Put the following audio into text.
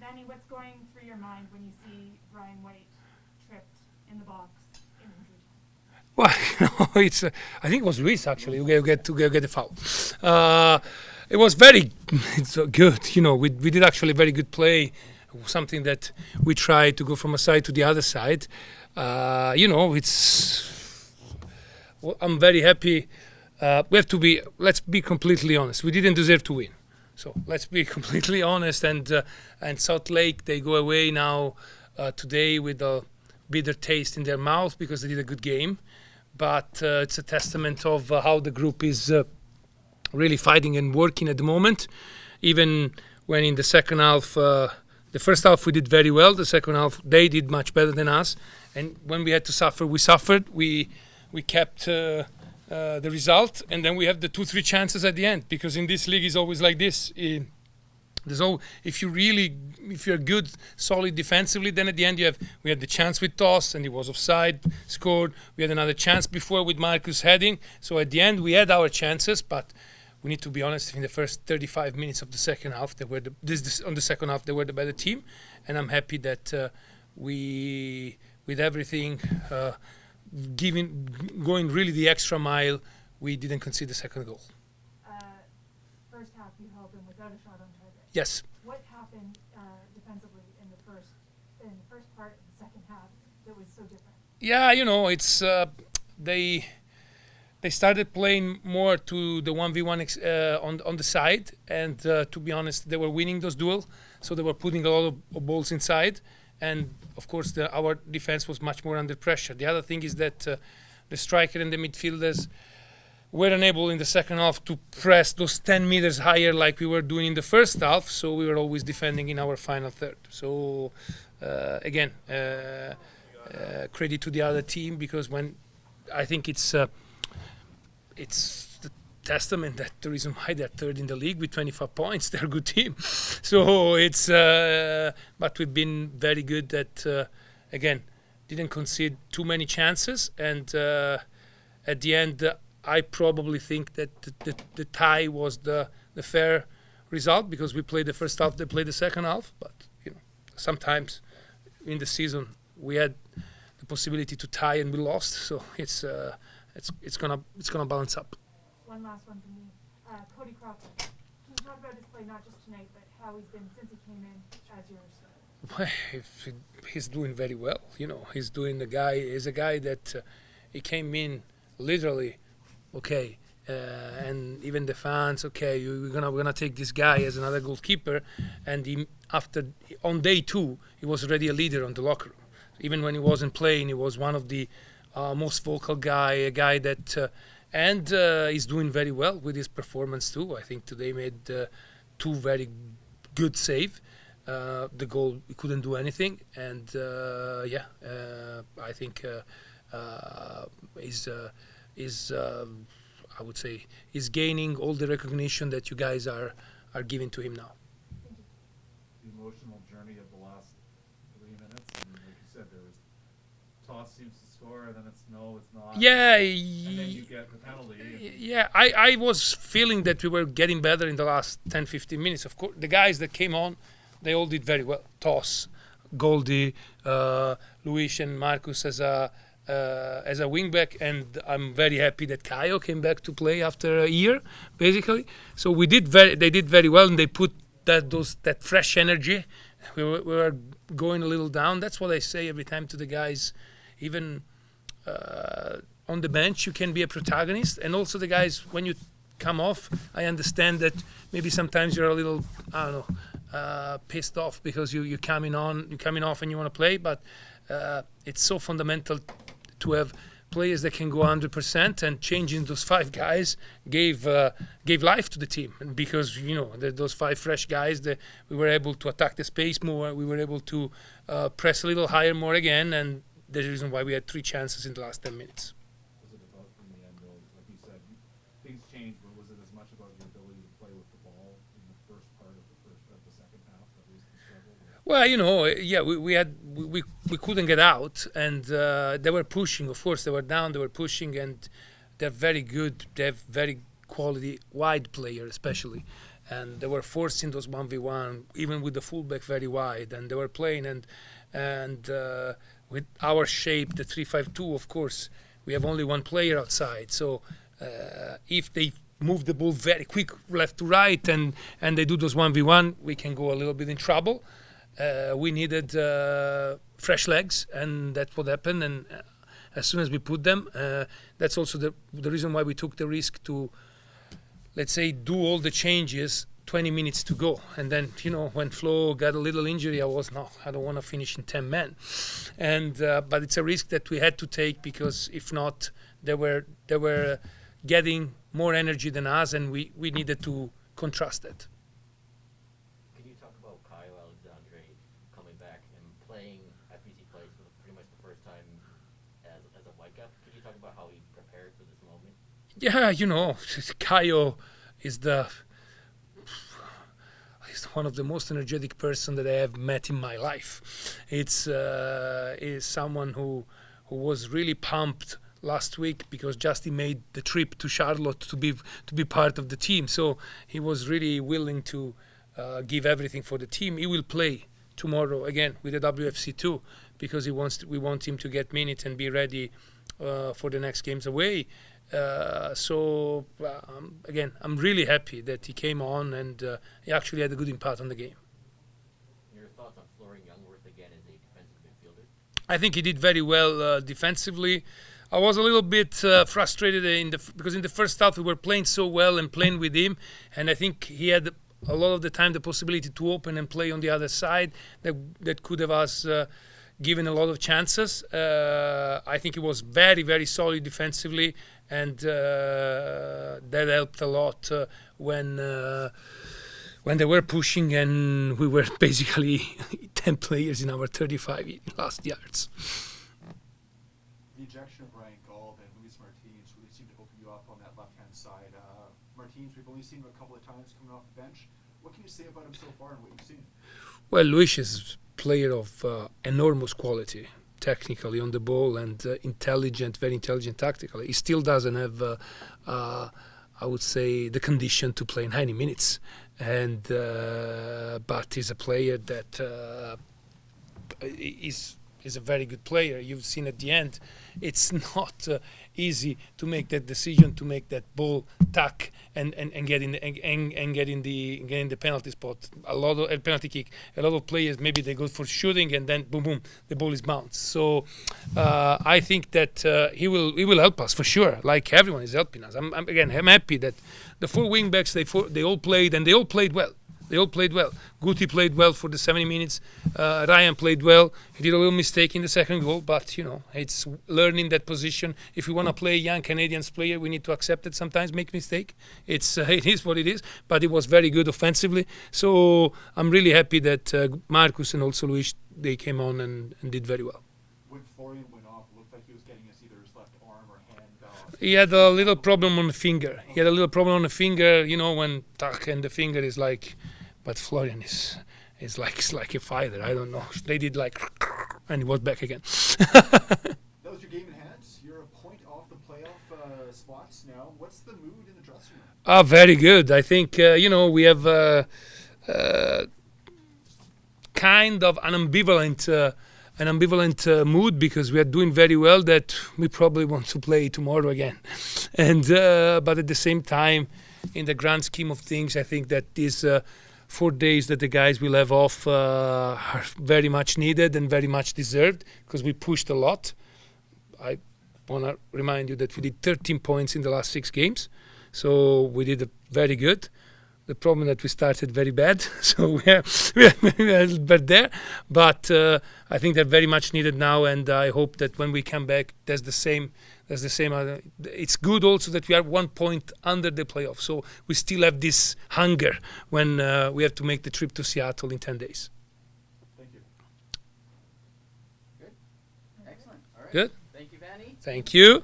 Vanni, what's going through your mind when you see Ryan White tripped in the box in injury time? Well, it's. I think it was Luis actually who get the foul. It was very it's good. We did actually very good play. Something that we tried to go from a side to the other side. It's. Well, I'm very happy. We have to be. Let's be completely honest. We didn't deserve to win. So let's be completely honest. And Salt Lake, they go away now today with a bitter taste in their mouth because they did a good game. But it's a testament of how the group is really fighting and working at the moment. Even when in the second half, the first half we did very well. The second half they did much better than us. And when we had to suffer, we suffered. We kept the result, and then we have the 2-3 chances at the end. Because in this league, it's always like this. If you're good, solid defensively, then at the end we had the chance with Toss, and he was offside, scored. We had another chance before with Marcus heading. So at the end we had our chances, but we need to be honest. In the first 35 minutes of the second half, they were the better team, and I'm happy that we, with everything, going really the extra mile, we didn't concede the second goal. First half you held them without a shot on target. Yes. What happened defensively in the first part of the second half that was so different? Yeah, it's they started playing more to the 1v1 on the side, and to be honest, they were winning those duels, so they were putting a lot of balls inside, and of course our defense was much more under pressure. The other thing is that the striker and the midfielders were unable in the second half to press those 10 meters higher like we were doing in the first half, so we were always defending in our final third. So again, credit to the other team, because when I think it's the testament that the reason why they're third in the league with 25 points, they're a good team. So it's but we've been very good at again, didn't concede too many chances, and at the end I probably think that the tie was the fair result, because we played the first half, they played the second half. But sometimes in the season we had the possibility to tie and we lost. So it's gonna balance up. One last one from me, Cody Crawford. Can you talk about his play, not just tonight, but how he's been since he came in as your starter? He's doing very well. He's doing he's a guy that he came in literally. Okay, and even the fans, okay, we're gonna take this guy as another goalkeeper, and on day 2 he was already a leader on the locker room. Even when he wasn't playing, he was one of the most vocal a guy that, and he's doing very well with his performance too. I think today made 2 very good save. The goal, he couldn't do anything, and I think is I would say is gaining all the recognition that you guys are giving to him now. The emotional journey of the last 3 minutes, and like you said, there was Toss seems to score, and then it's not. Yeah, and then you get the penalty. Yeah, I was feeling that we were getting better in the last 10-15 minutes. Of course, the guys that came on, they all did very well. Toss, Goldie, Luis, and Marcus as a wingback, and I'm very happy that Caio came back to play after a year, basically. So they did very well, and they put that fresh energy. We were going a little down. That's what I say every time to the guys. Even on the bench, you can be a protagonist, and also the guys, when you come off, I understand that maybe sometimes you're a little, pissed off because you're coming off and you want to play, but it's so fundamental to have players that can go 100%, and changing those 5 guys gave life to the team. And because those 5 fresh guys, we were able to attack the space more, we were able to press a little higher more again, and there's the reason why we had 3 chances in the last 10 minutes. Was it about, in the end, though, like you said, things changed, but was it as much about your ability to play with the ball in the first part of the second half, at least the struggle? Well, we couldn't get out, and they were pushing. Of course, they were down. They were pushing, and they're very good. They have very quality wide player, especially, and they were forcing those 1v1, even with the fullback very wide, and they were playing, and with our shape, the 3-5-2, of course, we have only one player outside, so if they move the ball very quick left to right and they do those 1v1, we can go a little bit in trouble. We needed fresh legs, and that's what happened, and as soon as we put them, that's also the reason why we took the risk to, let's say, do all the changes 20 minutes to go. And then, when Flo got a little injury, I don't want to finish in 10 men. And but it's a risk that we had to take, because if not, they were getting more energy than us, and we needed to contrast that. Can you talk about Kyle Alexandre coming back and playing at BC Place for pretty much the first time as a Whitecap? Can you talk about how he prepared for this moment? Yeah, Kyle is he's one of the most energetic person that I have met in my life. It's is someone who was really pumped last week, because just he made the trip to Charlotte to be part of the team. So he was really willing to give everything for the team. He will play tomorrow again with the WFC2, because we want him to get minutes and be ready for the next games away. Again, I'm really happy that he came on, and he actually had a good impact on the game. Your thoughts on Florian Youngworth again as a defensive midfielder? I think he did very well defensively. I was a little bit frustrated because in the first half we were playing so well and playing with him, and I think he had a lot of the time the possibility to open and play on the other side that could have us given a lot of chances. I think he was very, very solid defensively, and that helped a lot when they were pushing and we were basically 10 players in our 35 last yards. The ejection of Ryan Gauld and Luis Martins really seemed to open you up on that left-hand side. Martins, we've only seen him a couple of times coming off the bench. What can you say about him so far and what you've seen? Well, Luis is a player of enormous quality, technically on the ball, and very intelligent tactically. He still doesn't have, I would say, the condition to play 90 minutes. But he's a player that is a very good player. You've seen at the end, it's not easy to make that decision, to make that ball tuck and get in the penalty spot. A lot of penalty kick. A lot of players, maybe they go for shooting and then boom boom, the ball is bounced. So I think that he will help us for sure. Like everyone is helping us. I'm happy that the four wing backs they all played, and they all played well. Guti played well for the 70 minutes. Ryan played well. He did a little mistake in the second goal, but it's learning that position. If we want to play a young Canadians player, we need to accept it. Sometimes make mistake. It is what it is. But it was very good offensively. So I'm really happy that Marcus and also Luis, they came on and did very well. When Florian went off, it looked like he was getting either his left arm or hand. He had a little problem on the finger. When tuck and the finger is like. But Florian is like a fighter. I don't know. They did like, and he was back again. That was your game in hand. You're a point off the playoff spots now. What's the mood in the dressing room? Very good. I think we have kind of an ambivalent mood, because we are doing very well that we probably want to play tomorrow again, and but at the same time, in the grand scheme of things, I think that these 4 days that the guys will have off are very much needed and very much deserved, because we pushed a lot. I want to remind you that we did 13 points in the last 6 games, so we did very good. The problem that we started very bad, so we are a little bit there. But I think they're very much needed now, and I hope that when we come back, there's the same. It's good also that we are 1 point under the playoff, so we still have this hunger when we have to make the trip to Seattle in 10 days. Thank you. Good. Excellent. All right. Good. Thank you, Vanni. Thank you.